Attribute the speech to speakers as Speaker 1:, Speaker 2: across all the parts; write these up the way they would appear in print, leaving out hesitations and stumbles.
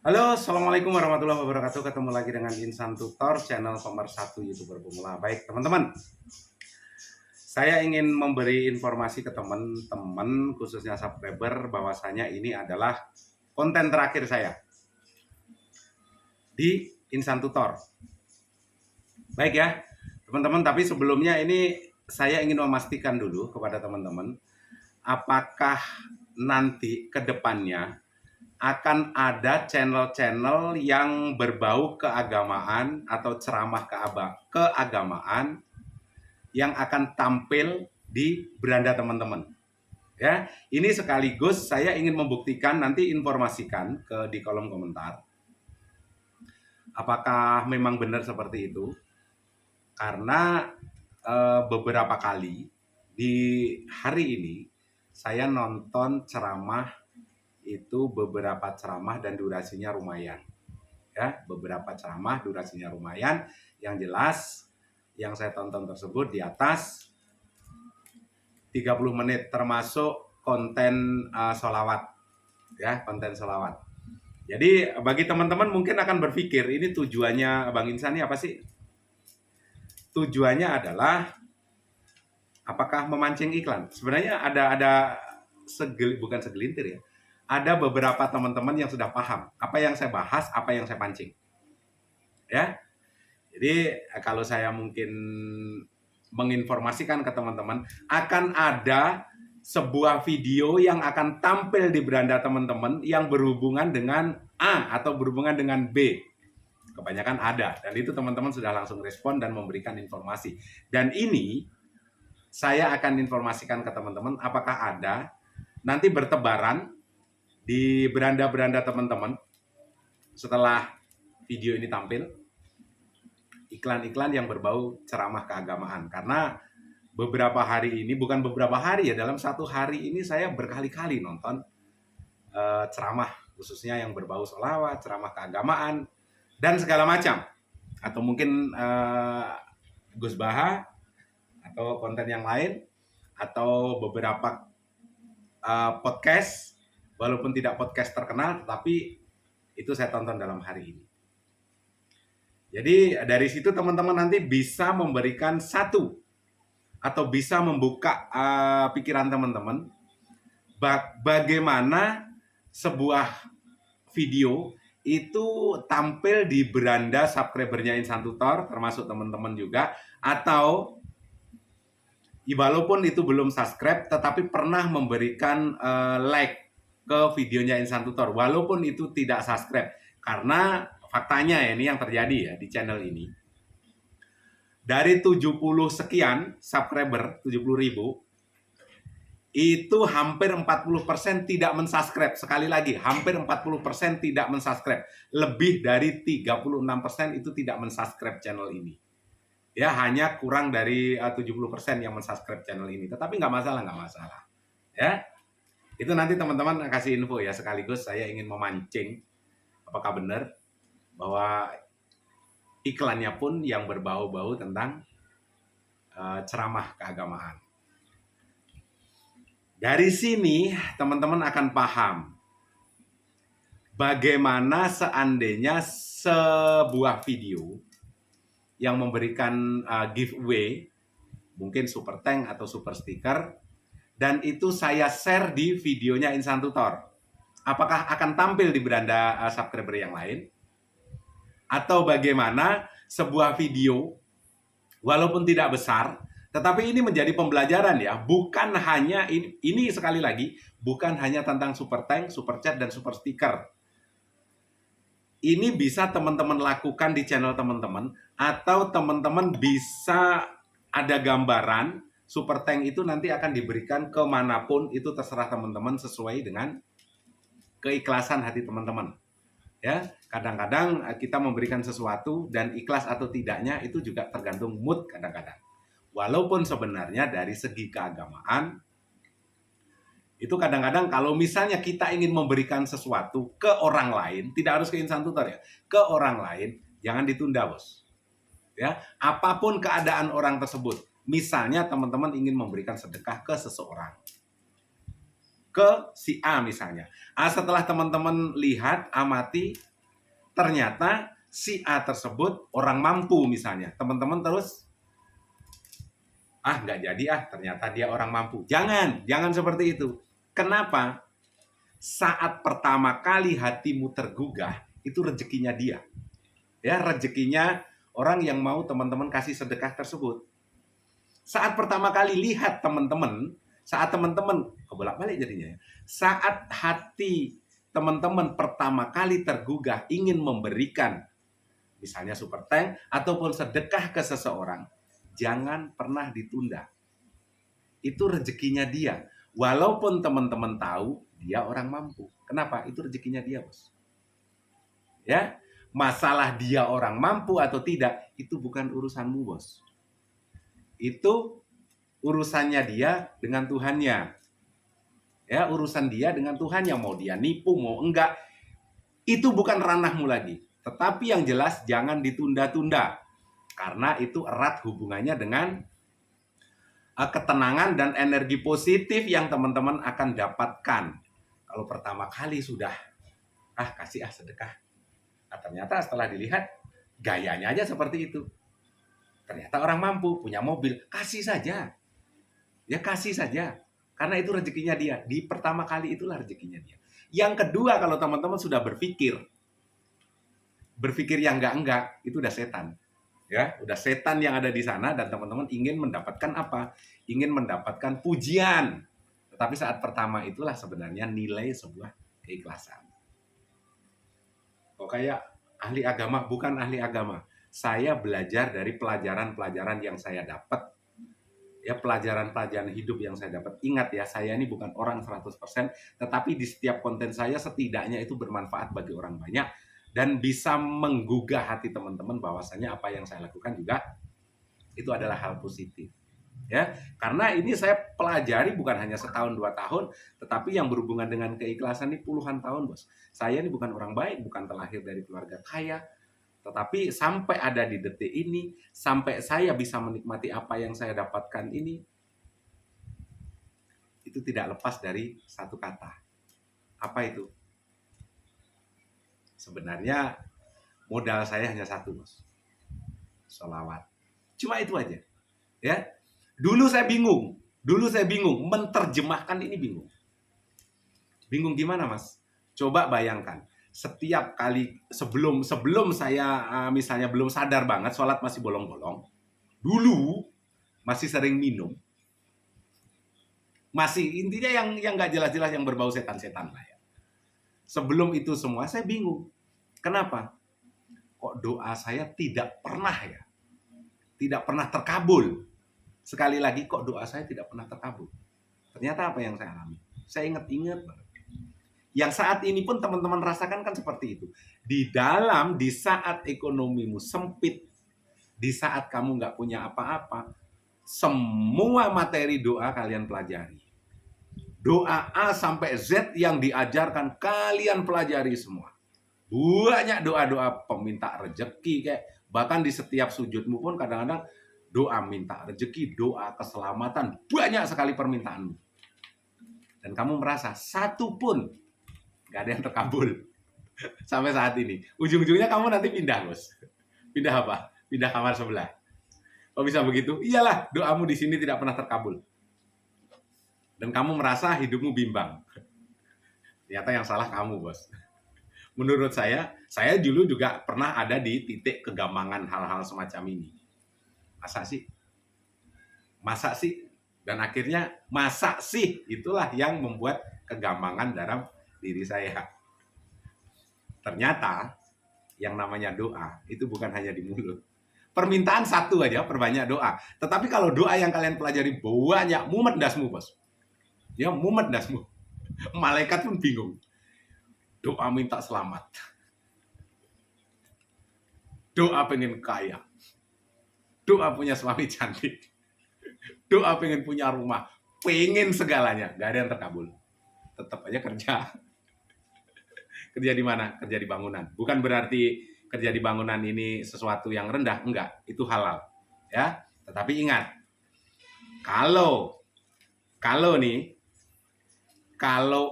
Speaker 1: Halo, Assalamualaikum warahmatullahi wabarakatuh. Ketemu lagi dengan Insan Tutor, channel pemersatu YouTuber pemula. Baik, teman-teman. Saya ingin memberi informasi ke teman-teman, khususnya subscriber, bahwasanya ini adalah konten terakhir saya di Insan Tutor. Baik ya, teman-teman. Tapi sebelumnya ini saya ingin memastikan dulu kepada teman-teman, apakah nanti ke depannya akan ada channel-channel yang berbau keagamaan atau ceramah keagamaan yang akan tampil di beranda teman-teman. Ya, ini sekaligus saya ingin membuktikan, nanti informasikan di kolom komentar apakah memang benar seperti itu. Karena beberapa kali di hari ini saya nonton ceramah, itu beberapa ceramah dan durasinya lumayan. Ya, beberapa ceramah durasinya lumayan. Yang jelas yang saya tonton tersebut di atas 30 menit, termasuk konten sholawat, ya, konten sholawat. Jadi bagi teman-teman mungkin akan berpikir, ini tujuannya Bang Insan ini apa sih? Tujuannya adalah apakah memancing iklan? Sebenarnya ada bukan segelintir ya. Ada beberapa teman-teman yang sudah paham apa yang saya bahas, apa yang saya pancing. Ya. Jadi kalau saya mungkin menginformasikan ke teman-teman, akan ada sebuah video yang akan tampil di beranda teman-teman yang berhubungan dengan A atau berhubungan dengan B. Kebanyakan ada, dan itu teman-teman sudah langsung respon dan memberikan informasi. Dan ini saya akan informasikan ke teman-teman apakah ada nanti bertebaran di beranda-beranda teman-teman setelah video ini tampil iklan-iklan yang berbau ceramah keagamaan. Karena beberapa hari ini, bukan beberapa hari ya, dalam satu hari ini saya berkali-kali nonton ceramah, khususnya yang berbau sholawat, ceramah keagamaan, dan segala macam. Atau mungkin Gus Baha, atau konten yang lain, atau beberapa podcast, walaupun tidak podcast terkenal, tetapi itu saya tonton dalam hari ini. Jadi dari situ teman-teman nanti bisa memberikan satu atau bisa membuka pikiran teman-teman bagaimana sebuah video itu tampil di beranda subscribernya Insan Tutor, termasuk teman-teman juga, atau walaupun itu belum subscribe tetapi pernah memberikan like ke videonya Insan Tutor, walaupun itu tidak subscribe. Karena faktanya ini yang terjadi ya di channel ini, dari 70 sekian subscriber, 70.000, itu hampir 40% tidak mensubscribe. Sekali lagi, hampir 40% tidak mensubscribe. Lebih dari 36% itu tidak mensubscribe channel ini. Ya, hanya kurang dari 70% yang mensubscribe channel ini. Tetapi nggak masalah, nggak masalah. Ya, itu nanti teman-teman kasih info ya. Sekaligus saya ingin memancing apakah benar bahwa iklannya pun yang berbau-bau tentang ceramah keagamaan. Dari sini teman-teman akan paham bagaimana seandainya sebuah video yang memberikan giveaway, mungkin super tank atau super sticker, dan itu saya share di videonya Insan Tutor. Apakah akan tampil di beranda subscriber yang lain? Atau bagaimana sebuah video walaupun tidak besar, tetapi ini menjadi pembelajaran ya, bukan hanya ini sekali lagi, bukan hanya tentang super tank, super chat, dan super sticker. Ini bisa teman-teman lakukan di channel teman-teman, atau teman-teman bisa ada gambaran super tank itu nanti akan diberikan kemanapun, itu terserah teman-teman sesuai dengan keikhlasan hati teman-teman. Ya, kadang-kadang kita memberikan sesuatu dan ikhlas atau tidaknya itu juga tergantung mood kadang-kadang. Walaupun sebenarnya dari segi keagamaan, itu kadang-kadang kalau misalnya kita ingin memberikan sesuatu ke orang lain, tidak harus ke Insan Tutor ya, ke orang lain, jangan ditunda bos. Ya, apapun keadaan orang tersebut, misalnya teman-teman ingin memberikan sedekah ke seseorang, ke si A misalnya. Setelah teman-teman lihat, amati, ternyata si A tersebut orang mampu misalnya. Teman-teman terus, nggak jadi ternyata dia orang mampu. Jangan seperti itu. Kenapa? Saat pertama kali hatimu tergugah, itu rezekinya dia. Ya, rezekinya orang yang mau teman-teman kasih sedekah tersebut. Saat pertama kali lihat teman-teman, saat teman-teman kebolak-balik jadinya, saat hati teman-teman pertama kali tergugah ingin memberikan misalnya super thank ataupun sedekah ke seseorang, jangan pernah ditunda. Itu rezekinya dia. Walaupun teman-teman tahu dia orang mampu. Kenapa? Itu rezekinya dia, Bos. Ya, masalah dia orang mampu atau tidak itu bukan urusanmu, Bos. Itu urusannya dia dengan Tuhannya. Ya, urusan dia dengan Tuhannya, mau dia nipu mau enggak, itu bukan ranahmu lagi. Tetapi yang jelas jangan ditunda-tunda. Karena itu erat hubungannya dengan ketenangan dan energi positif yang teman-teman akan dapatkan. Kalau pertama kali sudah kasih sedekah. Ternyata setelah dilihat gayanya aja seperti itu. Ternyata orang mampu, punya mobil, kasih saja. Ya kasih saja. Karena itu rezekinya dia. Di pertama kali itulah rezekinya dia. Yang kedua, kalau teman-teman sudah berpikir yang enggak, itu udah setan. Ya, udah setan yang ada di sana dan teman-teman ingin mendapatkan apa? Ingin mendapatkan pujian. Tetapi saat pertama itulah sebenarnya nilai sebuah keikhlasan. Kok kayak ahli agama, bukan ahli agama. Saya belajar dari pelajaran-pelajaran yang saya dapat. Ya, pelajaran-pelajaran hidup yang saya dapat. Ingat ya, saya ini bukan orang 100%, tetapi di setiap konten saya setidaknya itu bermanfaat bagi orang banyak dan bisa menggugah hati teman-teman bahwasanya apa yang saya lakukan juga itu adalah hal positif. Ya, karena ini saya pelajari bukan hanya setahun 2 tahun, tetapi yang berhubungan dengan keikhlasan ini puluhan tahun, Bos. Saya ini bukan orang baik, bukan terlahir dari keluarga kaya, tetapi sampai ada di detik ini, sampai saya bisa menikmati apa yang saya dapatkan ini, itu tidak lepas dari satu kata. Apa itu? Sebenarnya modal saya hanya satu, Bos. Sholawat. Cuma itu aja. Ya. Dulu saya bingung menerjemahkan ini, bingung gimana, Mas? Coba bayangkan, setiap kali sebelum saya misalnya belum sadar banget, sholat masih bolong-bolong, dulu masih sering minum, masih intinya yang nggak jelas-jelas, yang berbau setan-setan lah ya. Sebelum itu semua saya bingung, kenapa? Kok doa saya tidak pernah terkabul. Sekali lagi, kok doa saya tidak pernah terkabul. Ternyata apa yang saya alami? Saya ingat banget. Yang saat ini pun teman-teman rasakan kan seperti itu. Di saat ekonomimu sempit, di saat kamu nggak punya apa-apa, semua materi doa kalian pelajari. Doa A sampai Z yang diajarkan kalian pelajari semua. Banyak doa-doa peminta rezeki, kayak bahkan di setiap sujudmu pun kadang-kadang doa minta rezeki, doa keselamatan, banyak sekali permintaanmu. Dan kamu merasa satu pun gak ada yang terkabul sampai saat ini. Ujung-ujungnya kamu nanti pindah, Bos. Pindah apa? Pindah kamar sebelah. Kok bisa begitu? Iyalah, doamu di sini tidak pernah terkabul. Dan kamu merasa hidupmu bimbang. Ternyata yang salah kamu, Bos. Menurut saya dulu juga pernah ada di titik kegampangan hal-hal semacam ini. Masa sih? Dan akhirnya masa sih? Itulah yang membuat kegampangan dalam diri saya. Ternyata yang namanya doa itu bukan hanya di mulut. Permintaan satu aja, perbanyak doa. Tetapi kalau doa yang kalian pelajari banyak, mumet dasmu, Bos. Ya, mumet dasmu. Malaikat pun bingung. Doa minta selamat. Doa pengen kaya. Doa punya suami cantik. Doa pengen punya rumah. Pengen segalanya. Gak ada yang terkabul. Tetap aja kerja. Kerja di mana? Kerja di bangunan. Bukan berarti kerja di bangunan ini sesuatu yang rendah. Enggak. Itu halal. Ya. Tetapi ingat. Kalau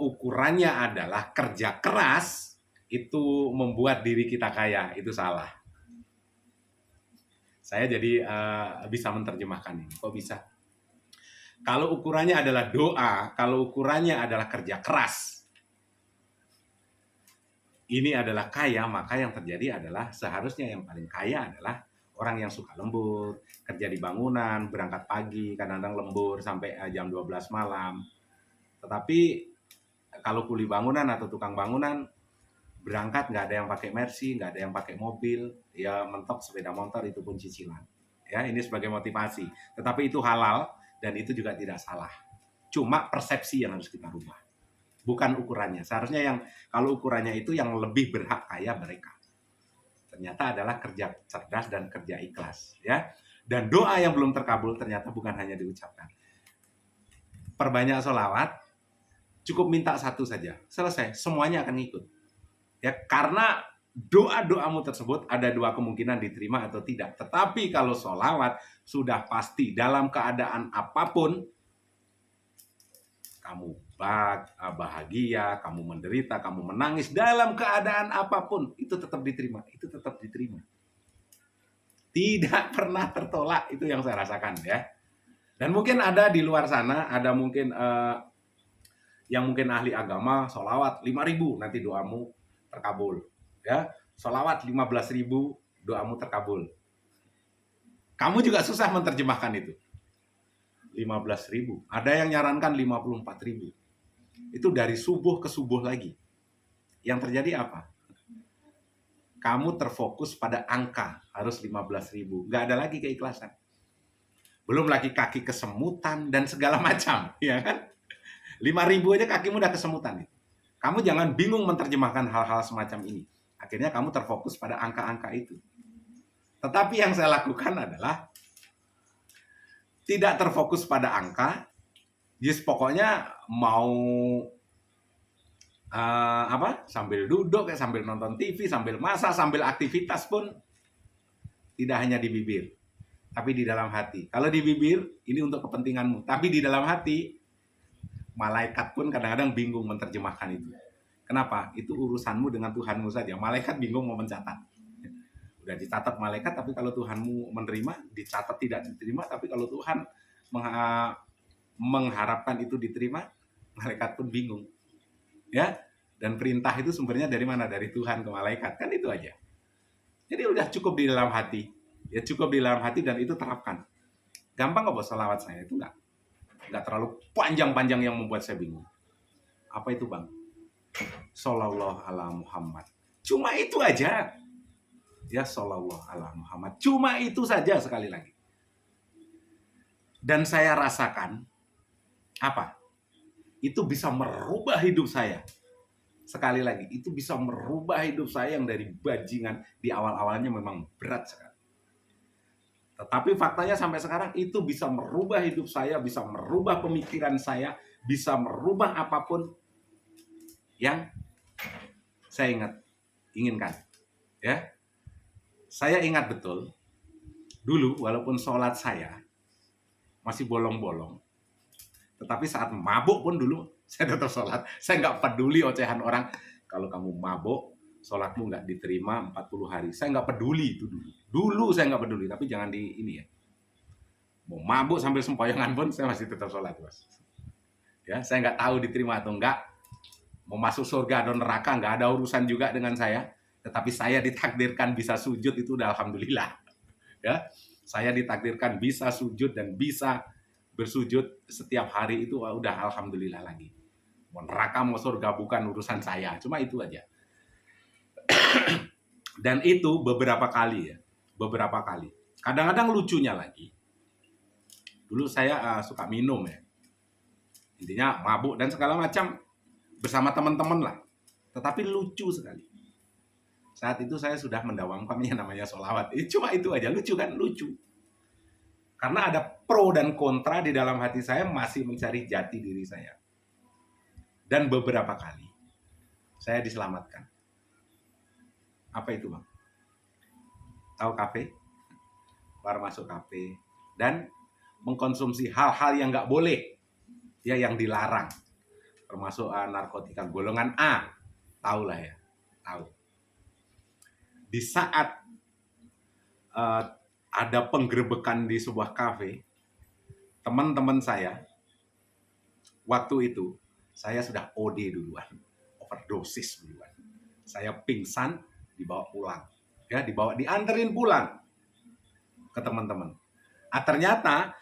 Speaker 1: ukurannya adalah kerja keras, itu membuat diri kita kaya, itu salah. Saya jadi bisa menerjemahkan ini. Kok bisa? Kalau ukurannya adalah doa, kalau ukurannya adalah kerja keras, ini adalah kaya, maka yang terjadi adalah seharusnya yang paling kaya adalah orang yang suka lembur, kerja di bangunan, berangkat pagi, kadang-kadang lembur sampai jam 12 malam. Tetapi kalau kuli bangunan atau tukang bangunan, berangkat nggak ada yang pakai Mercy, nggak ada yang pakai mobil, ya mentok sepeda motor, itu pun cicilan. Ya, ini sebagai motivasi. Tetapi itu halal dan itu juga tidak salah. Cuma persepsi yang harus kita rubah. Bukan ukurannya. Seharusnya yang kalau ukurannya itu yang lebih berhak kaya mereka. Ternyata adalah kerja cerdas dan kerja ikhlas, ya. Dan doa yang belum terkabul ternyata bukan hanya diucapkan. Perbanyak sholawat, cukup minta satu saja, selesai, semuanya akan ngikut. Ya, karena doa-doamu tersebut ada dua kemungkinan diterima atau tidak. Tetapi kalau sholawat sudah pasti dalam keadaan apapun, kamu bahagia, kamu menderita, kamu menangis, dalam keadaan apapun, itu tetap diterima. Itu tetap diterima. Tidak pernah tertolak, itu yang saya rasakan, ya. Dan mungkin ada di luar sana, ada mungkin yang mungkin ahli agama, sholawat 5.000, nanti doamu terkabul. Ya, sholawat 15.000, doamu terkabul. Kamu juga susah menerjemahkan itu. 15.000. Ada yang nyarankan 54.000. Itu dari subuh ke subuh lagi. Yang terjadi apa? Kamu terfokus pada angka, harus 15.000. Nggak ada lagi keikhlasan. Belum lagi kaki kesemutan dan segala macam, ya kan? 5.000 aja kakimu udah kesemutan. Kamu jangan bingung menerjemahkan hal-hal semacam ini. Akhirnya kamu terfokus pada angka-angka itu. Tetapi yang saya lakukan adalah tidak terfokus pada angka. Just pokoknya mau sambil duduk, sambil nonton TV, sambil masak, sambil aktivitas pun tidak hanya di bibir, tapi di dalam hati. Kalau di bibir ini untuk kepentinganmu, tapi di dalam hati malaikat pun kadang-kadang bingung menerjemahkan itu. Kenapa? Itu urusanmu dengan Tuhanmu saja. Malaikat bingung mau mencatat. Udah dicatat malaikat, tapi kalau Tuhanmu menerima, dicatat tidak diterima. Tapi kalau Tuhan mengharapkan itu diterima, malaikat pun bingung. Ya, dan perintah itu sumbernya dari mana? Dari Tuhan ke malaikat, kan itu aja. Jadi udah cukup di dalam hati. Ya cukup di dalam hati dan itu terapkan. Gampang kok bos selawat saya, itu enggak terlalu panjang-panjang yang membuat saya bingung. Apa itu bang? Shallallahu ala Muhammad. Cuma itu aja. Ya Shallallahu ala Muhammad. Cuma itu saja, sekali lagi. Dan saya rasakan apa? Itu bisa merubah hidup saya. Sekali lagi, itu bisa merubah hidup saya yang dari bajingan di awal-awalnya memang berat sekali. Tetapi faktanya sampai sekarang itu bisa merubah hidup saya, bisa merubah pemikiran saya, bisa merubah apapun yang saya inginkan. Ya, saya ingat betul dulu walaupun sholat saya masih bolong-bolong, tetapi saat mabuk pun dulu saya tetap sholat. Saya nggak peduli ocehan orang. Kalau kamu mabuk, sholatmu nggak diterima 40 hari. Saya nggak peduli itu dulu. Dulu saya nggak peduli, tapi jangan di ini ya. Mau mabuk sambil sempoyongan pun saya masih tetap sholat, bos. Ya, saya nggak tahu diterima atau enggak. Mau masuk surga atau neraka nggak ada urusan juga dengan saya. Tetapi saya ditakdirkan bisa sujud, itu udah alhamdulillah. Ya, saya ditakdirkan bisa sujud dan bisa bersujud setiap hari, itu udah alhamdulillah lagi. Mau neraka mau surga bukan urusan saya, cuma itu aja. Dan itu beberapa kali ya, beberapa kali. Kadang-kadang lucunya lagi, dulu saya suka minum ya, intinya mabuk dan segala macam bersama teman-teman lah. Tetapi lucu sekali. Saat itu saya sudah mendawamkan yang namanya sholawat. Cuma itu aja, lucu kan? Lucu. Karena ada pro dan kontra di dalam hati saya, masih mencari jati diri saya. Dan beberapa kali saya diselamatkan. Apa itu bang? Tahu kafe? Keluar masuk kafe dan mengkonsumsi hal-hal yang nggak boleh, ya yang dilarang, termasuk narkotika golongan A, tahulah ya. tahu. Di saat ada penggerebekan di sebuah kafe, teman-teman saya, waktu itu saya sudah OD duluan, overdosis duluan. Saya pingsan, dibawa pulang, ya, dianterin pulang ke teman-teman. Ternyata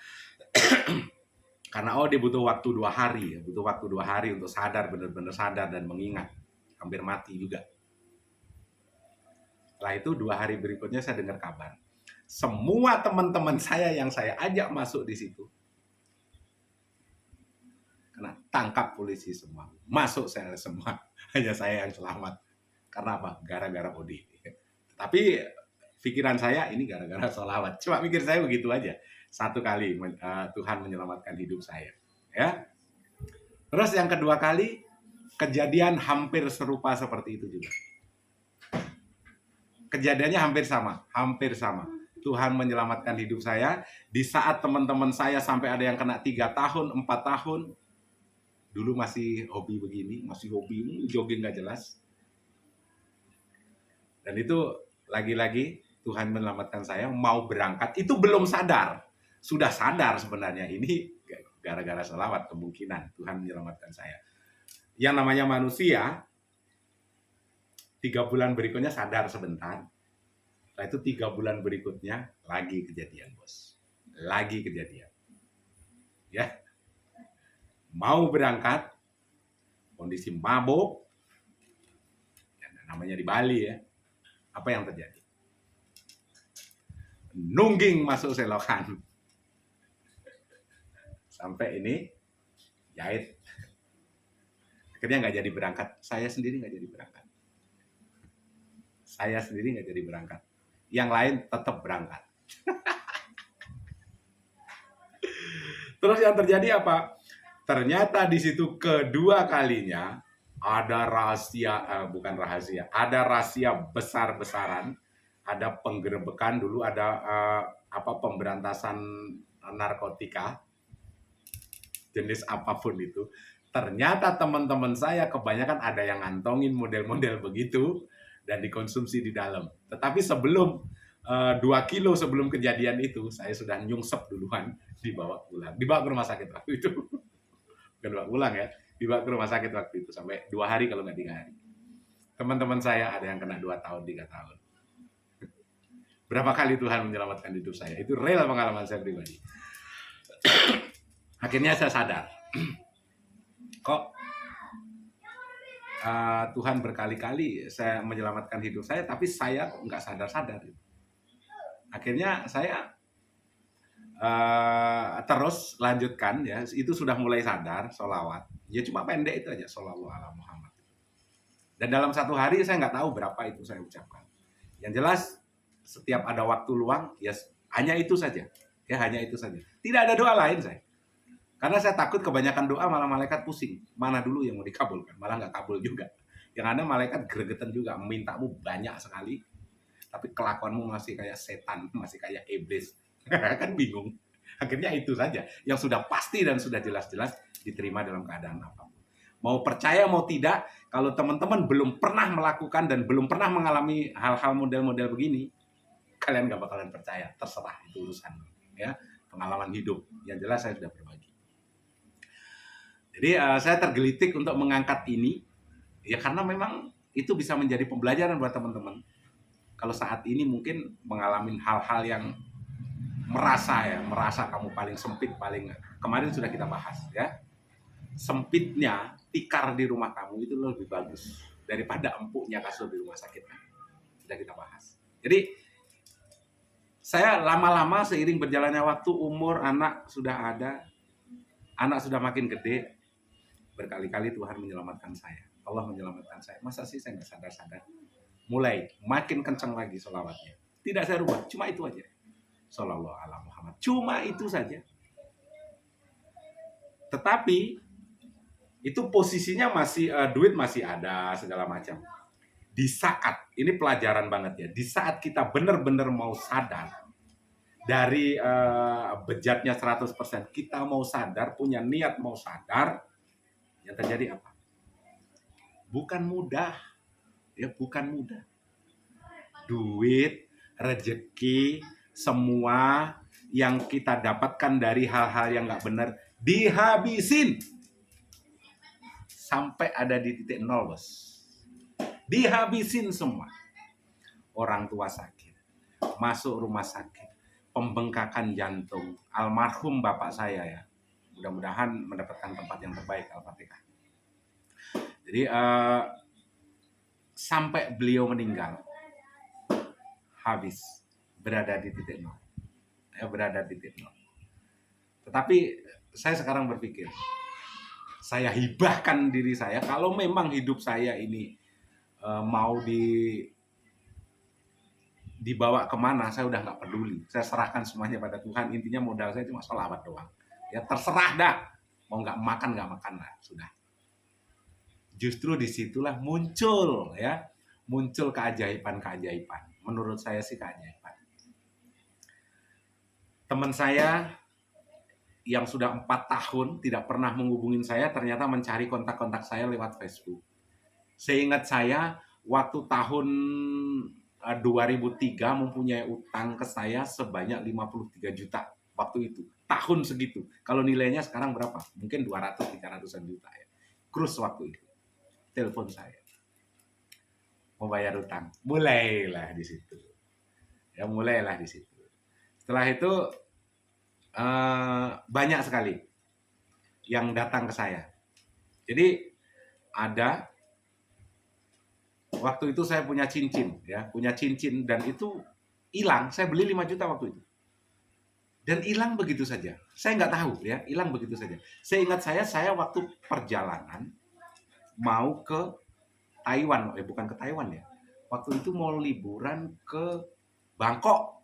Speaker 1: karena dia butuh waktu 2 hari, butuh waktu 2 hari untuk sadar, benar-benar sadar dan mengingat, hampir mati juga. Setelah itu 2 hari berikutnya saya dengar kabar, semua teman-teman saya yang saya ajak masuk di situ kena tangkap polisi semua, masuk sel semua, hanya saya yang selamat. Karena apa? Gara-gara OD. Tapi pikiran saya ini gara-gara sholawat. Cuma mikir saya begitu aja. Satu kali Tuhan menyelamatkan hidup saya. Ya. Terus yang kedua kali kejadian hampir serupa seperti itu juga. Kejadiannya hampir sama. Tuhan menyelamatkan hidup saya di saat teman-teman saya sampai ada yang kena 3 tahun, 4 tahun. Dulu masih hobi begini, masih hobi jogging gak jelas. Dan itu lagi-lagi Tuhan menyelamatkan saya, mau berangkat, itu belum sadar. Sudah sadar sebenarnya, ini gara-gara selawat kemungkinan Tuhan menyelamatkan saya. Yang namanya manusia, 3 bulan berikutnya sadar sebentar. Setelah itu 3 bulan berikutnya lagi kejadian, bos. Lagi kejadian. Ya. Mau berangkat, kondisi mabuk, namanya di Bali ya. Apa yang terjadi? Nungging masuk selokan. Sampai ini jahit. Akhirnya nggak jadi berangkat. Saya sendiri nggak jadi berangkat. Yang lain tetap berangkat. Terus yang terjadi apa? Ternyata di situ kedua kalinya ada ada rahasia besar-besaran, ada penggerebekan dulu, ada pemberantasan narkotika, jenis apapun itu. Ternyata teman-teman saya kebanyakan ada yang ngantongin model-model begitu dan dikonsumsi di dalam. Tetapi sebelum 2 kilo sebelum kejadian itu, saya sudah nyungsep duluan, dibawa ke rumah sakit waktu itu. Bukan dibawa pulang ya, dibawa ke rumah sakit waktu itu sampai 2 hari kalau nggak 3 hari. Teman-teman saya ada yang kena 2 tahun, 3 tahun. Berapa kali Tuhan menyelamatkan hidup saya, itu real pengalaman saya pribadi. Akhirnya saya sadar, kok Tuhan berkali-kali saya menyelamatkan hidup saya, tapi saya nggak sadar-sadar. Akhirnya saya terus lanjutkan ya, itu sudah mulai sadar sholawat. Ya cuma pendek itu aja, shollallahu ala Muhammad. Dan dalam 1 hari saya nggak tahu berapa itu saya ucapkan. Yang jelas setiap ada waktu luang, ya hanya itu saja. Ya hanya itu saja. Tidak ada doa lain saya. Karena saya takut kebanyakan doa malah malaikat pusing. Mana dulu yang mau dikabulkan, malah nggak kabul juga. Yang ada malaikat gregetan juga, mintamu banyak sekali, tapi kelakuanmu masih kayak setan, masih kayak iblis. Kan bingung. Akhirnya itu saja yang sudah pasti dan sudah jelas-jelas diterima dalam keadaan apapun. Mau percaya mau tidak, kalau teman-teman belum pernah melakukan dan belum pernah mengalami hal-hal model-model begini, kalian gak bakalan percaya. Terserah, itu urusan ya, pengalaman hidup. Yang jelas saya sudah berbagi. Jadi saya tergelitik untuk mengangkat ini ya, karena memang itu bisa menjadi pembelajaran buat teman-teman. Kalau saat ini mungkin mengalami hal-hal yang merasa kamu paling sempit, paling, kemarin sudah kita bahas ya, sempitnya tikar di rumah kamu itu lebih bagus daripada empuknya kasur di rumah sakit. Sudah kita bahas. Jadi saya lama-lama seiring berjalannya waktu, umur anak sudah ada, anak sudah makin gede, berkali-kali Tuhan menyelamatkan saya. Allah menyelamatkan saya. Masa sih saya nggak sadar-sadar? Mulai makin kencang lagi sholawatnya. Tidak saya rubah, cuma itu aja. Shallallahu ala Muhammad. Cuma itu saja. Tetapi itu posisinya masih duit masih ada segala macam. Di saat ini pelajaran banget ya. Di saat kita benar-benar mau sadar dari bejatnya 100%, kita mau sadar, punya niat mau sadar, yang terjadi apa? Bukan mudah. ya bukan mudah. Duit, rezeki, semua yang kita dapatkan dari hal-hal yang nggak benar dihabisin sampai ada di titik nol, bos. Dihabisin semua. Orang tua sakit, masuk rumah sakit, pembengkakan jantung, almarhum bapak saya ya. Mudah-mudahan mendapatkan tempat yang terbaik, Al-Fatihah. Jadi sampai beliau meninggal, habis berada di titik nol. Berada di titik nol. Tetapi saya sekarang berpikir, saya hibahkan diri saya, kalau memang hidup saya ini mau dibawa kemana, saya udah nggak peduli. Saya serahkan semuanya pada Tuhan. Intinya modal saya cuma sholawat doang. Ya terserah dah. Mau nggak makan lah, sudah. Justru disitulah muncul keajaiban. Menurut saya sih keajaiban. Teman saya yang sudah 4 tahun tidak pernah menghubungin saya, ternyata mencari kontak-kontak saya lewat Facebook. Seingat saya, waktu tahun 2003 mempunyai utang ke saya sebanyak 53 juta waktu itu. Tahun segitu. Kalau nilainya sekarang berapa? Mungkin 200-300an juta ya. Krus waktu itu. Telepon saya. Mau bayar utang. Mulailah di situ. Setelah itu banyak sekali yang datang ke saya. Jadi ada waktu itu saya punya cincin dan itu hilang. Saya beli 5 juta waktu itu. Dan hilang begitu saja. Saya nggak tahu ya, hilang begitu saja. Seingat saya waktu perjalanan mau ke Taiwan, bukan ke Taiwan ya. Waktu itu mau liburan ke Bangkok.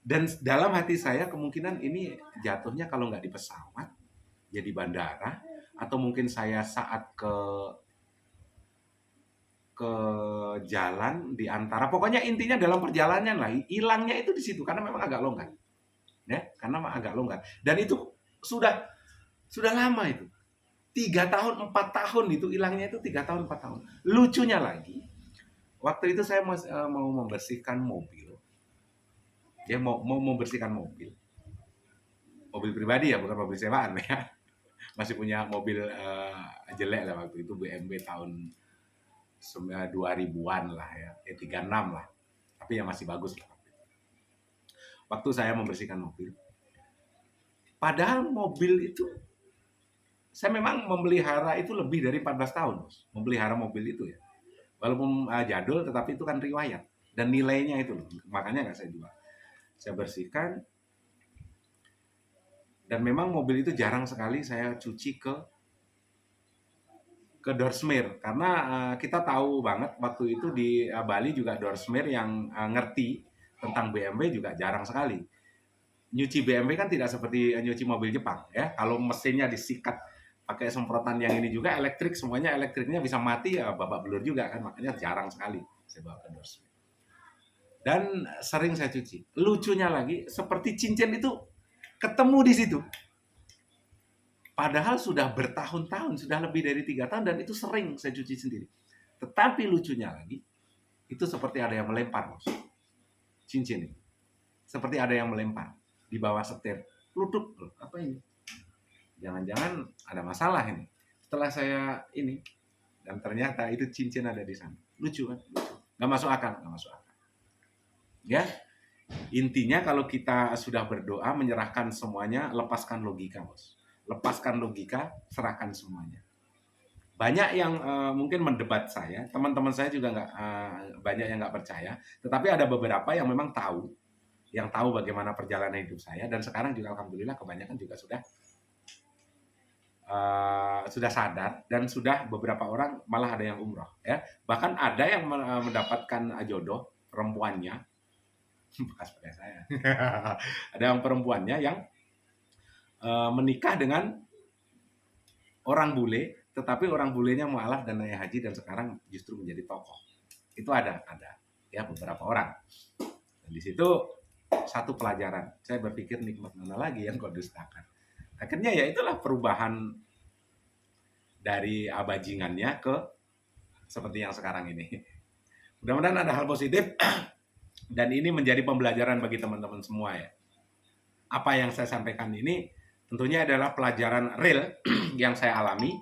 Speaker 1: Dan dalam hati saya kemungkinan ini jatuhnya kalau nggak di pesawat, ya di bandara, atau mungkin saya saat ke jalan di antara, pokoknya intinya dalam perjalanan lah, hilangnya itu di situ karena memang agak longgar, ya, dan itu sudah lama itu, 3 tahun 4 tahun itu hilangnya itu 3 tahun 4 tahun. Lucunya lagi, waktu itu saya mau membersihkan mobil, ya mau membersihkan mobil pribadi ya, bukan mobil sewaan ya, masih punya mobil jelek lah waktu itu, BMW tahun 2000-an lah ya, 36 lah. Tapi yang masih bagus lah. Waktu saya membersihkan mobil. Padahal mobil itu, saya memang memelihara itu lebih dari 14 tahun, Bos. Memelihara mobil itu ya. Walaupun jadul, tetapi itu kan riwayat. Dan nilainya itu loh. Makanya nggak saya jual. Saya bersihkan. Dan memang mobil itu jarang sekali saya cuci ke door smear, karena kita tahu banget waktu itu di Bali juga door smear yang ngerti tentang BMW juga jarang sekali. Nyuci BMW kan tidak seperti nyuci mobil Jepang ya. Kalau mesinnya disikat pakai semprotan yang ini juga elektrik, semuanya elektriknya bisa mati ya, babak belur juga kan, makanya jarang sekali saya bawa ke door smear. Dan sering saya cuci. Lucunya lagi, seperti cincin itu ketemu di situ. Padahal sudah bertahun-tahun, sudah lebih dari 3 tahun, dan itu sering saya cuci sendiri. Tetapi lucunya lagi, itu seperti ada yang melempar, Bos. Cincin ini. Seperti ada yang melempar di bawah setir. Luduk, apa ini? Jangan-jangan ada masalah ini. Setelah saya ini, dan ternyata itu cincin ada di sana. Lucu kan? Lucu. Nggak masuk akal. Ya, intinya kalau kita sudah berdoa, menyerahkan semuanya, lepaskan logika, Bos. Lepaskan logika, serahkan semuanya. Banyak yang mungkin mendebat saya, teman-teman saya juga banyak yang nggak percaya, tetapi ada beberapa yang memang tahu, bagaimana perjalanan hidup saya, dan sekarang juga alhamdulillah kebanyakan juga sudah sadar, dan sudah beberapa orang malah ada yang umroh, ya. Bahkan ada yang mendapatkan jodoh perempuannya, bekas pakai saya, ada yang perempuannya yang menikah dengan orang bule, tetapi orang bulenya mualaf dan naik haji, dan sekarang justru menjadi tokoh. Itu ada ya beberapa orang. Dan di situ satu pelajaran, saya berpikir nikmat mana lagi yang kau dustakan. Akhirnya ya itulah perubahan dari abajingannya ke seperti yang sekarang ini. Mudah-mudahan ada hal positif dan ini menjadi pembelajaran bagi teman-teman semua ya. Apa yang saya sampaikan ini tentunya adalah pelajaran real yang saya alami,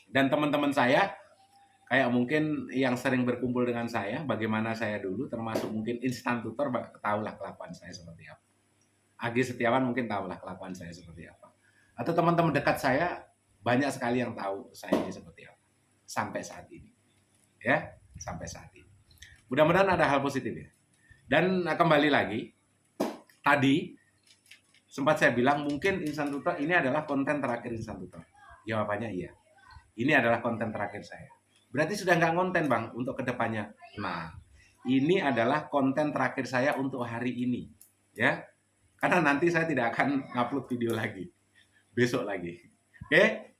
Speaker 1: dan teman-teman saya kayak mungkin yang sering berkumpul dengan saya, bagaimana saya dulu, termasuk mungkin instan tutor, tahulah kelakuan saya seperti apa. Agi Setiawan mungkin tahulah kelakuan saya seperti apa. Atau teman-teman dekat saya banyak sekali yang tahu saya ini seperti apa sampai saat ini. Ya, sampai saat ini. Mudah-mudahan ada hal positif ya. Dan kembali lagi, tadi sempat saya bilang mungkin instan tutor ini adalah konten terakhir instan tutor. Jawabannya iya. Ini adalah konten terakhir saya. Berarti sudah nggak konten Bang untuk kedepannya. Nah, ini adalah konten terakhir saya untuk hari ini. Ya, karena nanti saya tidak akan ngupload video lagi. Besok lagi. Oke?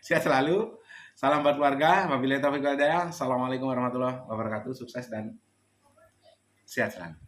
Speaker 1: Sehat selalu. Salam buat keluarga. Wabillahi taufiq wal hidayah. Assalamualaikum warahmatullahi wabarakatuh. Sukses dan sehat selalu.